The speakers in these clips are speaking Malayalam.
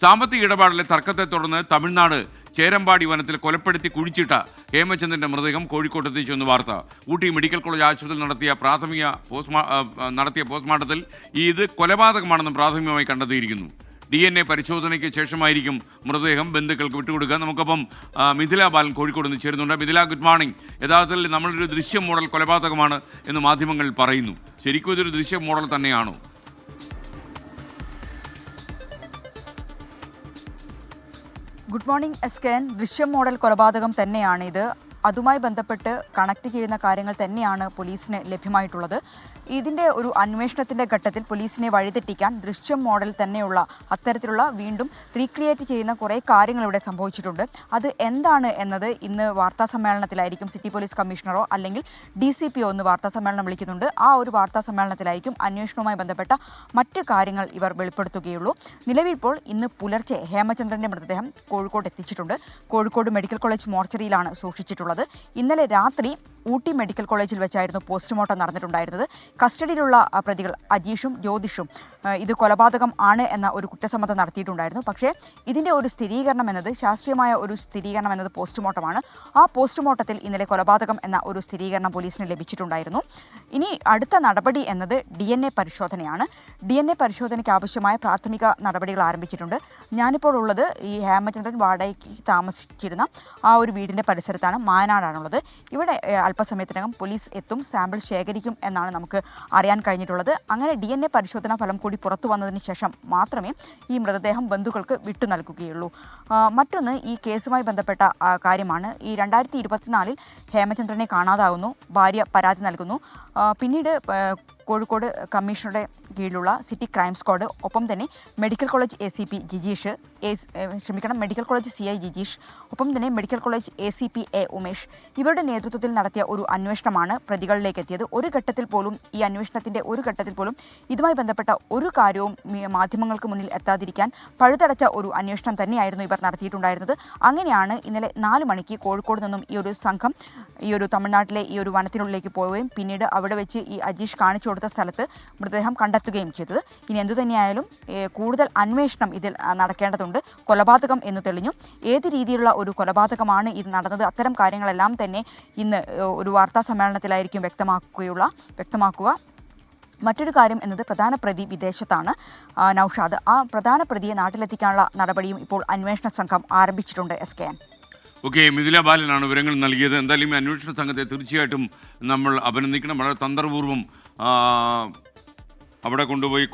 സാമ്പത്തിക ഇടപാടിലെ തർക്കത്തെ തുടർന്ന് തമിഴ്നാട് ചേരമ്പാടി വനത്തിൽ കൊലപ്പെടുത്തി കുഴിച്ചിട്ട ഹേമചന്ദ്രന്റെ മൃതദേഹം കോഴിക്കോട്ടെത്തിച്ചെന്ന് വാർത്ത. ഊട്ടി മെഡിക്കൽ കോളേജ് ആശുപത്രിയിൽ നടത്തിയ പോസ്റ്റ്മോർട്ടത്തിൽ ഇത് കൊലപാതകമാണെന്ന് പ്രാഥമികമായി കണ്ടെത്തിയിരിക്കുന്നു. DNA പരിശോധനയ്ക്ക് ശേഷമായിരിക്കും മൃതദേഹം ബന്ധുക്കൾക്ക് വിട്ടുകൊടുക്കുക. നമുക്കൊപ്പം മിഥില ബാലൻ കോഴിക്കോട് നിന്ന് ചേരുന്നുണ്ട്. Mithila, good morning. യഥാർത്ഥത്തിൽ നമ്മളൊരു ദൃശ്യ മോഡൽ കൊലപാതകമാണ് എന്ന് മാധ്യമങ്ങൾ പറയുന്നു. ശരിക്കും ഇതൊരു ദൃശ്യ മോഡൽ തന്നെയാണോ? ഗുഡ് മോർണിംഗ് എസ്കെൻ. ദൃശ്യം മോഡൽ കൊലപാതകം തന്നെയാണിത്. അതുമായി ബന്ധപ്പെട്ട് കണക്ട് ചെയ്യുന്ന കാര്യങ്ങൾ തന്നെയാണ് പോലീസിന് ലഭ്യമായിട്ടുള്ളത്. ഇതിൻ്റെ ഒരു അന്വേഷണത്തിൻ്റെ ഘട്ടത്തിൽ പോലീസിനെ വഴിതെറ്റിക്കാൻ ദൃശ്യം മോഡൽ തന്നെയുള്ള അത്തരത്തിലുള്ള വീണ്ടും റീക്രിയേറ്റ് ചെയ്യുന്ന കുറേ കാര്യങ്ങൾ ഇവിടെ സംഭവിച്ചിട്ടുണ്ട്. അത് എന്താണ് എന്നത് ഇന്ന് വാർത്താ സമ്മേളനത്തിലായിരിക്കും സിറ്റി പോലീസ് കമ്മീഷണറോ അല്ലെങ്കിൽ DCPO ഒന്ന് വാർത്താ സമ്മേളനം വിളിക്കുന്നുണ്ട്. ആ ഒരു വാർത്താ സമ്മേളനത്തിലായിരിക്കും അന്വേഷണവുമായി ബന്ധപ്പെട്ട മറ്റ് കാര്യങ്ങൾ ഇവർ വെളിപ്പെടുത്തുകയുള്ളൂ. നിലവിൽ ഇപ്പോൾ ഇന്ന് പുലർച്ചെ ഹേമചന്ദ്രൻ്റെ മൃതദേഹം കോഴിക്കോട് എത്തിച്ചിട്ടുണ്ട്. കോഴിക്കോട് മെഡിക്കൽ കോളേജ് മോർച്ചറിയിലാണ് സൂക്ഷിച്ചിട്ടുള്ളത്. ഇന്നലെ രാത്രി ഊട്ടി മെഡിക്കൽ കോളേജിൽ വെച്ചായിരുന്നു പോസ്റ്റ്മോർട്ടം നടന്നിട്ടുണ്ടായിരുന്നത്. കസ്റ്റഡിയിലുള്ള പ്രതികൾ അജീഷും ജ്യോതിഷും ഇത് കൊലപാതകം ആണ് എന്ന ഒരു കുറ്റസമ്മതം നടത്തിയിട്ടുണ്ടായിരുന്നു. പക്ഷേ ഇതിൻ്റെ ഒരു സ്ഥിരീകരണം എന്നത് ശാസ്ത്രീയമായ ഒരു സ്ഥിരീകരണം എന്നത് പോസ്റ്റ്മോർട്ടമാണ്. ആ പോസ്റ്റ്മോർട്ടത്തിൽ ഇന്നലെ കൊലപാതകം എന്ന ഒരു സ്ഥിരീകരണം പോലീസിന് ലഭിച്ചിട്ടുണ്ടായിരുന്നു. ഇനി അടുത്ത നടപടി എന്നത് DNA പരിശോധനയാണ്. DNA പരിശോധനയ്ക്ക് ആവശ്യമായ പ്രാഥമിക നടപടികൾ ആരംഭിച്ചിട്ടുണ്ട്. ഞാനിപ്പോൾ ഉള്ളത് ഈ ഹേമചന്ദ്രൻ വാടകയ്ക്ക് താമസിച്ചിരുന്ന ആ ഒരു വീടിൻ്റെ പരിസരത്താണ്. മായനാടാണുള്ളത്. ഇവിടെ അല്പസമയത്തിനകം പോലീസ് എത്തും, സാമ്പിൾ ശേഖരിക്കും എന്നാണ് നമുക്ക് അറിയാൻ കഴിഞ്ഞിട്ടുള്ളത്. അങ്ങനെ DNA പരിശോധനാ ഫലം കൂടി പുറത്തു വന്നതിന് ശേഷം മാത്രമേ ഈ മൃതദേഹം ബന്ധുക്കൾക്ക് വിട്ടു നൽകുകയുള്ളൂ. മറ്റൊന്ന് ഈ കേസുമായി ബന്ധപ്പെട്ട കാര്യമാണ്. ഈ 2024 ഹേമചന്ദ്രനെ കാണാതാകുന്നു. ഭാര്യ പരാതി നൽകുന്നു. പിന്നീട് കോഴിക്കോട് കമ്മീഷണറുടെ കീഴിലുള്ള സിറ്റി ക്രൈം സ്ക്വാഡ്, ഒപ്പം തന്നെ medical college medical college CI Jijeesh, ഒപ്പം തന്നെ മെഡിക്കൽ കോളേജ് ACP ഉമേഷ്, ഇവരുടെ നേതൃത്വത്തിൽ നടത്തിയ ഒരു അന്വേഷണമാണ് പ്രതികളിലേക്ക് എത്തിയത്. ഒരു ഘട്ടത്തിൽ പോലും ഈ അന്വേഷണത്തിൻ്റെ ഒരു ഘട്ടത്തിൽ പോലും ഇതുമായി ബന്ധപ്പെട്ട ഒരു കാര്യവും മാധ്യമങ്ങൾക്ക് മുന്നിൽ എത്താതിരിക്കാൻ പഴുതടച്ച ഒരു അന്വേഷണം തന്നെയായിരുന്നു ഇവർ നടത്തിയിട്ടുണ്ടായിരുന്നത്. അങ്ങനെയാണ് ഇന്നലെ 4 മണിക്ക് കോഴിക്കോട് നിന്നും ഈ ഒരു സംഘം ഈ ഒരു തമിഴ്നാട്ടിലെ ഈ ഒരു വനത്തിനുള്ളിലേക്ക് പോവുകയും പിന്നീട് അവിടെ വെച്ച് ഈ അജീഷ് കാണിച്ചു കൊടുത്ത സ്ഥലത്ത് മൃതദേഹം കണ്ടെത്തുകയും ചെയ്തത്. ഇനി എന്തുതന്നെയായാലും കൂടുതൽ അന്വേഷണം ഇതിൽ നടക്കേണ്ടതുണ്ട്. കൊലപാതകം എന്ന് തെളിഞ്ഞു. ഏത് രീതിയിലുള്ള ഒരു കൊലപാതകമാണ് ഇത് നടന്നത്, അത്തരം കാര്യങ്ങളെല്ലാം തന്നെ ഇന്ന് ഒരു വാർത്താ സമ്മേളനത്തിലായിരിക്കും വ്യക്തമാക്കുക. മറ്റൊരു കാര്യം എന്നത് പ്രധാന പ്രതി വിദേശത്താണ്, നൌഷാദ്. ആ പ്രധാന പ്രതിയെ നാട്ടിലെത്തിക്കാനുള്ള നടപടിയും ഇപ്പോൾ അന്വേഷണ സംഘം ആരംഭിച്ചിട്ടുണ്ട്. SKN. ഓക്കെ, മിഥില ബാലനാണ് വിവരങ്ങൾ നൽകിയത്. എന്തായാലും ഈ അന്വേഷണ സംഘത്തെ തീർച്ചയായിട്ടും നമ്മൾ അഭിനന്ദിക്കണം. വളരെ തന്ത്രപൂർവ്വം അവിടെ കൊണ്ടുപോയി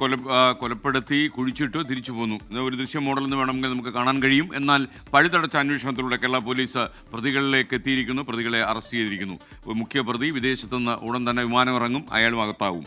കൊലപ്പെടുത്തി കുഴിച്ചിട്ട് തിരിച്ചു പോന്നു. ഒരു ദൃശ്യ മോഡൽ എന്ന് വേണമെങ്കിൽ നമുക്ക് കാണാൻ കഴിയും. എന്നാൽ പഴുതടച്ച അന്വേഷണത്തിലൂടെ കേരള പോലീസ് പ്രതികളിലേക്ക് എത്തിയിരിക്കുന്നു. പ്രതികളെ അറസ്റ്റ് ചെയ്തിരിക്കുന്നു. മുഖ്യ പ്രതി വിദേശത്തുനിന്ന് ഉടൻ തന്നെ വിമാനം ഇറങ്ങും, അയാളും അകത്താവും.